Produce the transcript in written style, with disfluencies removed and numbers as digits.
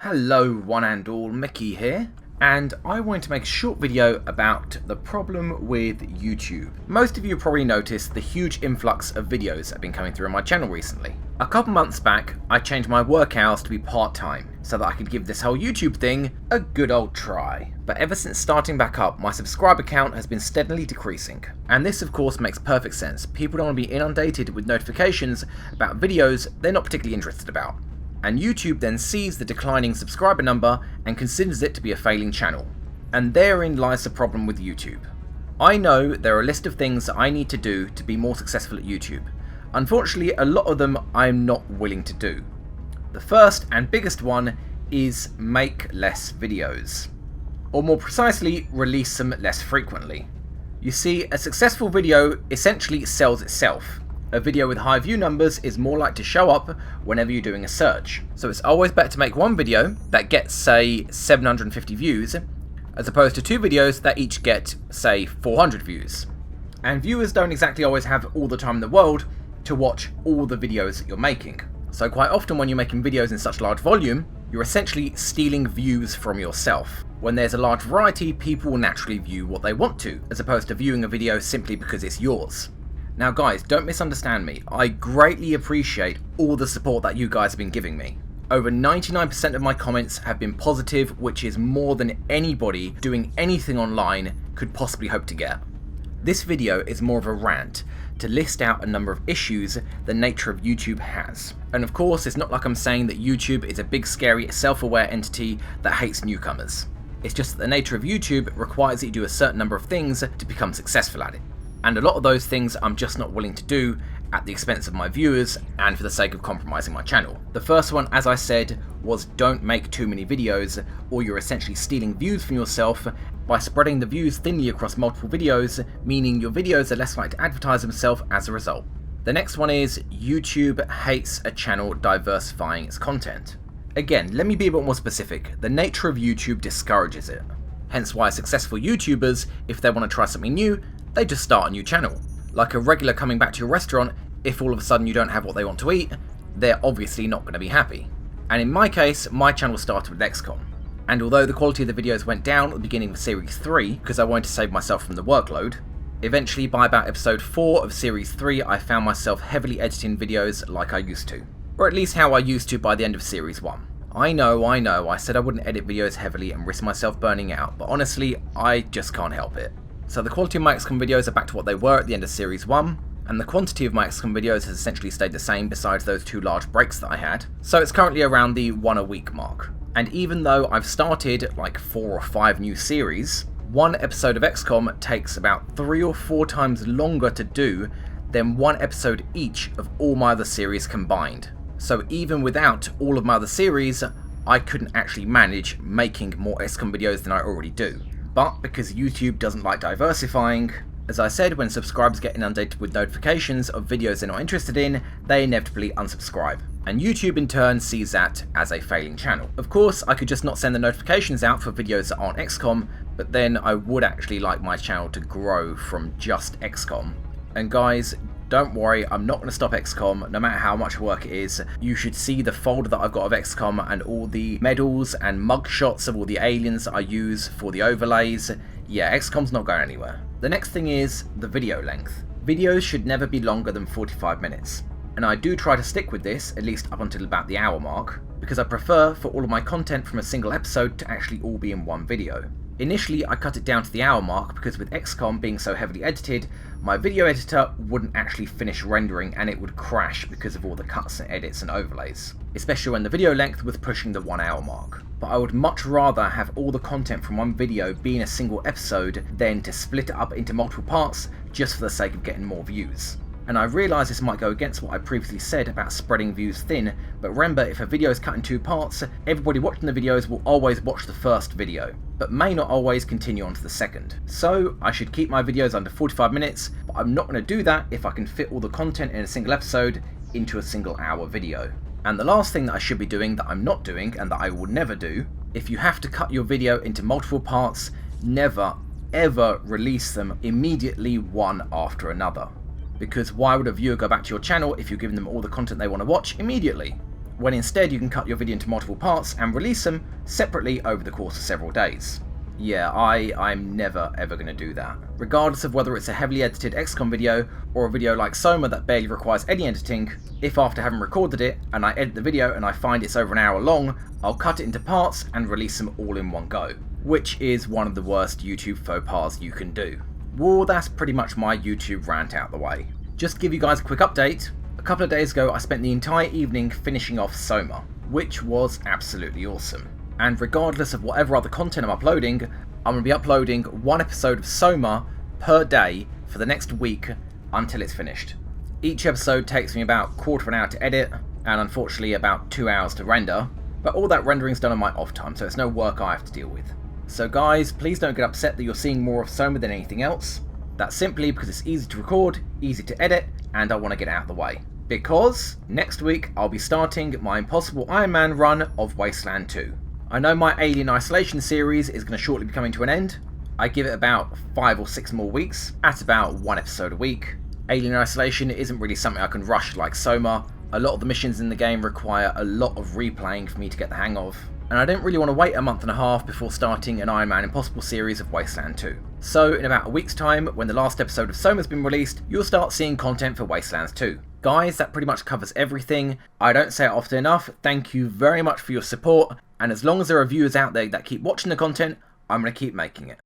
Hello one and all, Mickey here, and I wanted to make a short video about the problem with YouTube. Most of you probably noticed the huge influx of videos that have been coming through on my channel recently. A couple months back, I changed my work hours to be part-time, so that I could give this whole YouTube thing a good old try. But ever since starting back up, my subscriber count has been steadily decreasing. And this of course makes perfect sense. People don't want to be inundated with notifications about videos they're not particularly interested about. And YouTube then sees the declining subscriber number and considers it to be a failing channel. And therein lies the problem with YouTube. I know there are a list of things that I need to do to be more successful at YouTube. Unfortunately, a lot of them I'm not willing to do. The first and biggest one is make less videos. Or more precisely, release them less frequently. You see, a successful video essentially sells itself. A video with high view numbers is more likely to show up whenever you're doing a search. So it's always better to make one video that gets, say, 750 views, as opposed to two videos that each get, say, 400 views. And viewers don't exactly always have all the time in the world to watch all the videos that you're making. So quite often when you're making videos in such large volume, you're essentially stealing views from yourself. When there's a large variety, people will naturally view what they want to, as opposed to viewing a video simply because it's yours. Now guys, don't misunderstand me, I greatly appreciate all the support that you guys have been giving me. Over 99% of my comments have been positive, which is more than anybody doing anything online could possibly hope to get. This video is more of a rant to list out a number of issues the nature of YouTube has. And of course, it's not like I'm saying that YouTube is a big scary self-aware entity that hates newcomers. It's just that the nature of YouTube requires that you do a certain number of things to become successful at it. And a lot of those things I'm just not willing to do at the expense of my viewers and for the sake of compromising my channel. The first one, as I said, was don't make too many videos, or you're essentially stealing views from yourself by spreading the views thinly across multiple videos, meaning your videos are less likely to advertise themselves as a result. The next one is YouTube hates a channel diversifying its content. Again, let me be a bit more specific. The nature of YouTube discourages it. Hence why successful YouTubers, if they want to try something new, they just start a new channel. Like a regular coming back to your restaurant, if all of a sudden you don't have what they want to eat, they're obviously not going to be happy. And in my case, my channel started with XCOM. And although the quality of the videos went down at the beginning of Series 3, because I wanted to save myself from the workload, eventually by about episode 4 of Series 3 I found myself heavily editing videos like I used to. Or at least how I used to by the end of Series 1. I know, I said I wouldn't edit videos heavily and risk myself burning out, but honestly, I just can't help it. So the quality of my XCOM videos are back to what they were at the end of Series 1, and the quantity of my XCOM videos has essentially stayed the same besides those two large breaks that I had, so it's currently around the 1 a week mark. And even though I've started like 4 or 5 new series, one episode of XCOM takes about 3 or 4 times longer to do than one episode each of all my other series combined. So even without all of my other series, I couldn't actually manage making more XCOM videos than I already do. But because YouTube doesn't like diversifying, as I said, when subscribers get inundated with notifications of videos they're not interested in, they inevitably unsubscribe. And YouTube in turn sees that as a failing channel. Of course, I could just not send the notifications out for videos that aren't XCOM, but then I would actually like my channel to grow from just XCOM. And guys, don't worry, I'm not going to stop XCOM, no matter how much work it is. You should see the folder that I've got of XCOM and all the medals and mugshots of all the aliens that I use for the overlays. Yeah, XCOM's not going anywhere. The next thing is the video length. Videos should never be longer than 45 minutes. And I do try to stick with this, at least up until about the hour mark, because I prefer for all of my content from a single episode to actually all be in one video. Initially, I cut it down to the hour mark because with XCOM being so heavily edited, my video editor wouldn't actually finish rendering and it would crash because of all the cuts and edits and overlays, especially when the video length was pushing the 1 hour mark. But I would much rather have all the content from one video be in a single episode than to split it up into multiple parts just for the sake of getting more views. And I realise this might go against what I previously said about spreading views thin, but remember, if a video is cut in 2 parts, everybody watching the videos will always watch the first video, but may not always continue on to the second. So I should keep my videos under 45 minutes, but I'm not going to do that if I can fit all the content in a single episode into a single hour video. And the last thing that I should be doing that I'm not doing and that I will never do, if you have to cut your video into multiple parts, never ever release them immediately one after another. Because why would a viewer go back to your channel if you're giving them all the content they want to watch immediately? when instead you can cut your video into multiple parts and release them separately over the course of several days. Yeah, I'm never ever going to do that. Regardless of whether it's a heavily edited XCOM video or a video like Soma that barely requires any editing, if after having recorded it and I edit the video and I find it's over an hour long, I'll cut it into parts and release them all in one go, which is one of the worst YouTube faux pas you can do. Well, that's pretty much my YouTube rant out the way. Just to give you guys a quick update, a couple of days ago I spent the entire evening finishing off Soma, which was absolutely awesome. And regardless of whatever other content I'm uploading, I'm going to be uploading one episode of Soma per day for the next week until it's finished. Each episode takes me about a quarter of an hour to edit, and unfortunately about 2 hours to render, but all that rendering's done on my off time, so it's no work I have to deal with. So guys, please don't get upset that you're seeing more of Soma than anything else. That's simply because it's easy to record, easy to edit, and I want to get it out of the way. Because next week I'll be starting my Impossible Iron Man run of Wasteland 2. I know my Alien Isolation series is going to shortly be coming to an end. I give it about 5 or 6 more weeks, at about 1 episode a week. Alien Isolation isn't really something I can rush like Soma. A lot of the missions in the game require a lot of replaying for me to get the hang of, and I don't really want to wait a month and a half before starting an Iron Man Impossible series of Wasteland 2. So in about a week's time, when the last episode of Soma's been released, you'll start seeing content for Wastelands 2. Guys, that pretty much covers everything. I don't say it often enough, thank you very much for your support, and as long as there are viewers out there that keep watching the content, I'm going to keep making it.